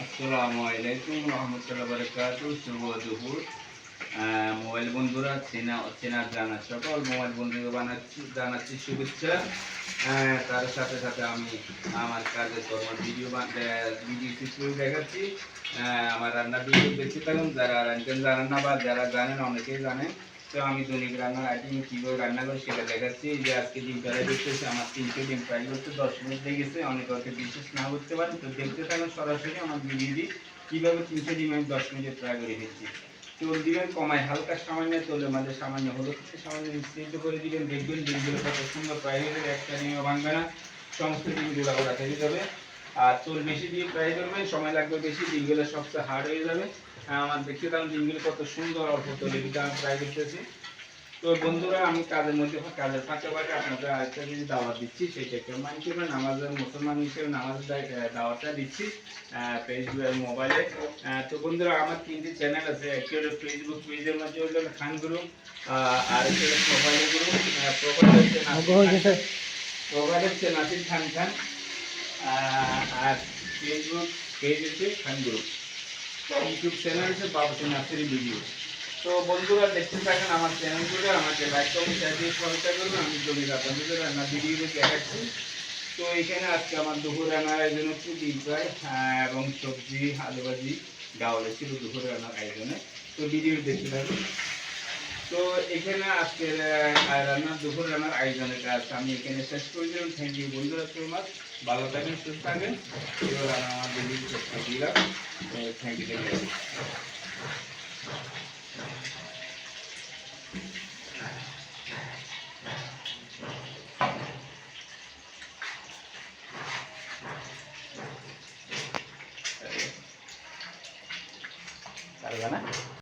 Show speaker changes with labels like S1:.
S1: আসসালামু আলাইকুম রহমতুল্লাহ বারাকাতুহু। শুভ দুপুর। মোবাইল বন্ধুরা, চেনা জানা সকল মোবাইল বন্ধুকে জানাচ্ছি শুভেচ্ছা। তার সাথে সাথে আমি আমার কাজের কর্ম ভিডিও চিত্র দেখাচ্ছি। আমার রান্নার ভিডিও দেখতে থাকুন। যারা জানেন না বা যারা জানেন অনেকেই জানেন। তো আমি দৈনিক রান্নার আইটেম কীভাবে রান্না করি সেটা দেখাচ্ছি। যে আজকে ডিম ফ্রাই করতেছি, আমার 300 ডিম ফ্রাই করতে 10 মিনিট লেগেছে। অনেকে হয়তো বিশ্বাস না করতে পারেন, তো দেখতে থাকুন সরাসরি আমার ভিডিও দিই কীভাবে 300 ডিম আমি 10 মিনিটে ফ্রাই করে ফেলছি। তেল দিবেন কমায়, হালকা সামান্য তেলের মাঝে সামান্য হলুদ সামান্য মিশ্রিত করে দিবেন। দেখবেন ডিমগুলো কত সুন্দর ফ্রাই হয়ে যাবে, একটা ডিমও ভাঙবে না, সমস্ত ডিম গুঁড়া গুঁড়া থেকে যাবে। আর তেল বেশি দিয়ে ফ্রাই করবেন, সময় লাগবে বেশি, ডিমগুলো সবচেয়ে হার্ড হয়ে যাবে। আমার দেখতে থাকুন ডিমগুলো কত সুন্দর অল্প তেলে দিতে আমি ফ্রাই করতেছি। তো বন্ধুরা, আমি কাজের ফাঁকে আপনাদের আরেকটা যদি দাওয়াত দিচ্ছি, সেটা একটু মাইন্ড করবেন। আমাদের মুসলমান হিসেবে নামাজের দাওয়াতটা দিচ্ছি ফেসবুক মোবাইলে। তো বন্ধুরা, আমার 3টি চ্যানেল আছে। একটি হলো ফেসবুক পেজের মধ্যে হলো খান গ্রুপ, আর একটি হলো মোবাইলের গ্রুপ। প্রোফাইল হচ্ছে নাসির খান খান, আর ফেসবুক পেজ হচ্ছে খান গ্রুপ, ইউটিউব চ্যানেল হচ্ছে বাবুসি নাসির ভিডিও। তো বন্ধুরা, দেখতে থাকেন আমার চ্যানেলগুলো, আমাকে লাইক কমেন্ট শেয়ার দিয়ে সহায়তা করবেন। আমি জমি আপনাদের রান্নার ভিডিও দেখাচ্ছি। তো এখানে আজকে আমার দুপুর রান্নার আয়োজন হচ্ছে ডিম ফ্রাই এবং সবজি আলু ভাজি ডাউল ছিল দুপুর রান্নার আয়োজনে। তো ভিডিও দেখতে থাকুন। তো এখানে আজকে রান্নার দুপুর রান্নার আয়োজনের কাজ আমি এখানে শেষ করে দিলাম। থ্যাংক ইউ বন্ধুরা, সো মাচ। ভালো থাকেন, সুস্থ থাকেন। এবার আমার ভিডিও শেষ করে দিলাম। Thank you. পারবে না।